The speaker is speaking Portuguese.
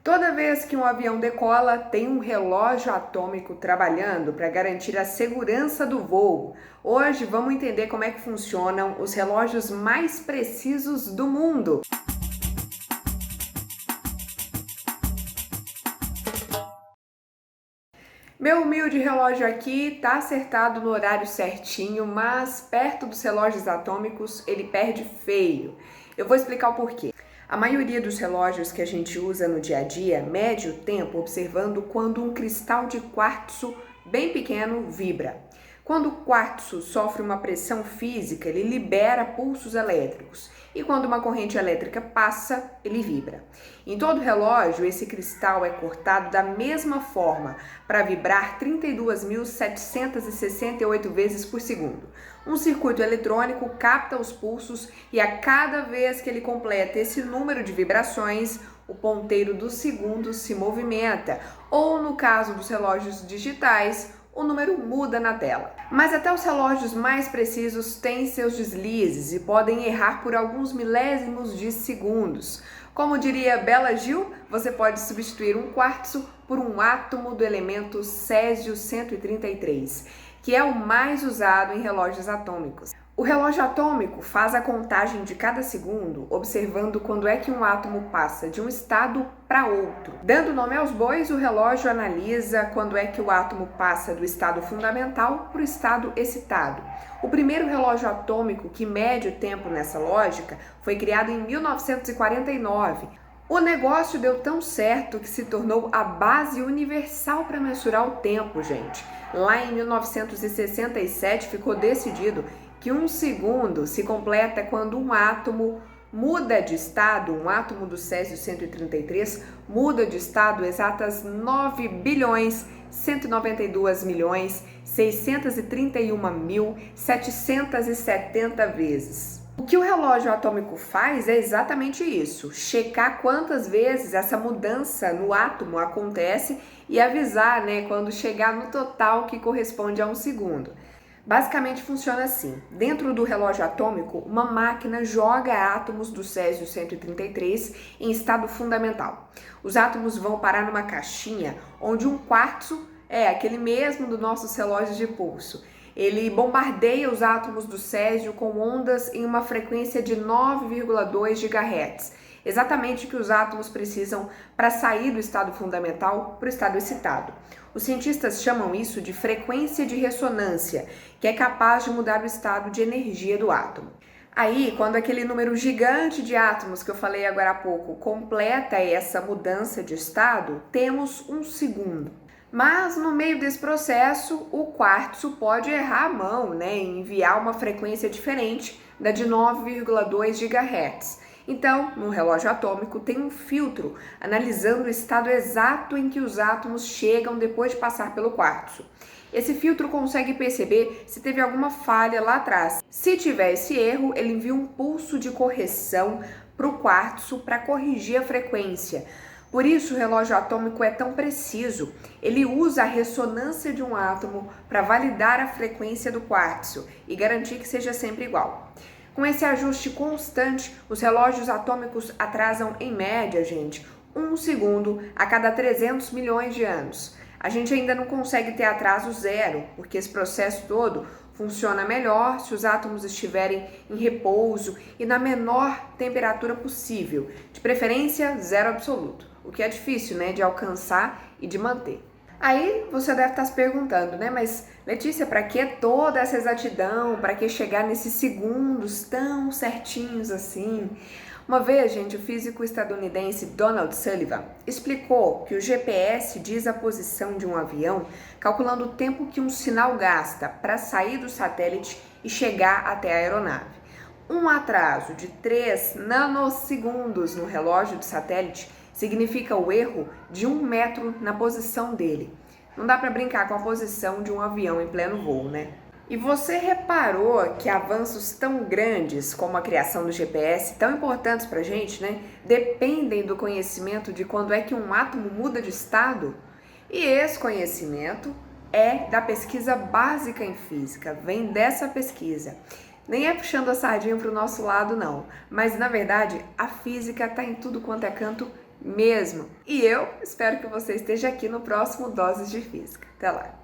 Toda vez que um avião decola, tem um relógio atômico trabalhando para garantir a segurança do voo. Hoje vamos entender como é que funcionam os relógios mais precisos do mundo. Meu humilde relógio aqui tá acertado no horário certinho, mas perto dos relógios atômicos ele perde feio. Eu vou explicar o porquê. A maioria dos relógios que a gente usa no dia a dia mede o tempo observando quando um cristal de quartzo bem pequeno vibra. Quando o quartzo sofre uma pressão física, ele libera pulsos elétricos. E quando uma corrente elétrica passa, ele vibra. Em todo relógio, esse cristal é cortado da mesma forma para vibrar 32.768 vezes por segundo. Um circuito eletrônico capta os pulsos e a cada vez que ele completa esse número de vibrações, o ponteiro dos segundos se movimenta, ou no caso dos relógios digitais, o número muda na tela. Mas até os relógios mais precisos têm seus deslizes e podem errar por alguns milésimos de segundos. Como diria Bela Gil, você pode substituir um quartzo por um átomo do elemento Césio-133, que é o mais usado em relógios atômicos. O relógio atômico faz a contagem de cada segundo, observando quando é que um átomo passa de um estado para outro. Dando nome aos bois, o relógio analisa quando é que o átomo passa do estado fundamental para o estado excitado. O primeiro relógio atômico que mede o tempo nessa lógica foi criado em 1949. O negócio deu tão certo que se tornou a base universal para mensurar o tempo, gente. Lá em 1967 ficou decidido que um segundo se completa quando um átomo muda de estado, um átomo do Césio-133 muda de estado exatas 9.192.631.770 vezes. O que o relógio atômico faz é exatamente isso, checar quantas vezes essa mudança no átomo acontece e avisar, quando chegar no total que corresponde a um segundo. Basicamente funciona assim: dentro do relógio atômico, uma máquina joga átomos do Césio-133 em estado fundamental. Os átomos vão parar numa caixinha onde um quartzo, aquele mesmo dos nossos relógios de pulso, ele bombardeia os átomos do césio com ondas em uma frequência de 9,2 GHz, exatamente o que os átomos precisam para sair do estado fundamental para o estado excitado. Os cientistas chamam isso de frequência de ressonância, que é capaz de mudar o estado de energia do átomo. Aí, quando aquele número gigante de átomos que eu falei agora há pouco completa essa mudança de estado, temos um segundo. Mas no meio desse processo, o quartzo pode errar a mão, e enviar uma frequência diferente da de 9,2 GHz. Então, no relógio atômico tem um filtro analisando o estado exato em que os átomos chegam depois de passar pelo quartzo. Esse filtro consegue perceber se teve alguma falha lá atrás. Se tiver esse erro, ele envia um pulso de correção para o quartzo para corrigir a frequência. Por isso o relógio atômico é tão preciso. Ele usa a ressonância de um átomo para validar a frequência do quartzo e garantir que seja sempre igual. Com esse ajuste constante, os relógios atômicos atrasam em média, um segundo a cada 300 milhões de anos. A gente ainda não consegue ter atraso zero, porque esse processo todo funciona melhor se os átomos estiverem em repouso e na menor temperatura possível, de preferência zero absoluto, o que é difícil, de alcançar e de manter. Aí você deve estar se perguntando, mas Letícia, para que toda essa exatidão? Para que chegar nesses segundos tão certinhos assim? Uma vez, o físico estadunidense Donald Sullivan explicou que o GPS diz a posição de um avião calculando o tempo que um sinal gasta para sair do satélite e chegar até a aeronave. Um atraso de 3 nanosegundos no relógio do satélite significa o erro de 1 metro na posição dele. Não dá para brincar com a posição de um avião em pleno voo, E você reparou que avanços tão grandes como a criação do GPS, tão importantes para a gente, dependem do conhecimento de quando é que um átomo muda de estado? E esse conhecimento é da pesquisa básica em física, vem dessa pesquisa. Nem é puxando a sardinha para o nosso lado, não, mas na verdade a física está em tudo quanto é canto mesmo. E eu espero que você esteja aqui no próximo Doses de Física. Até lá!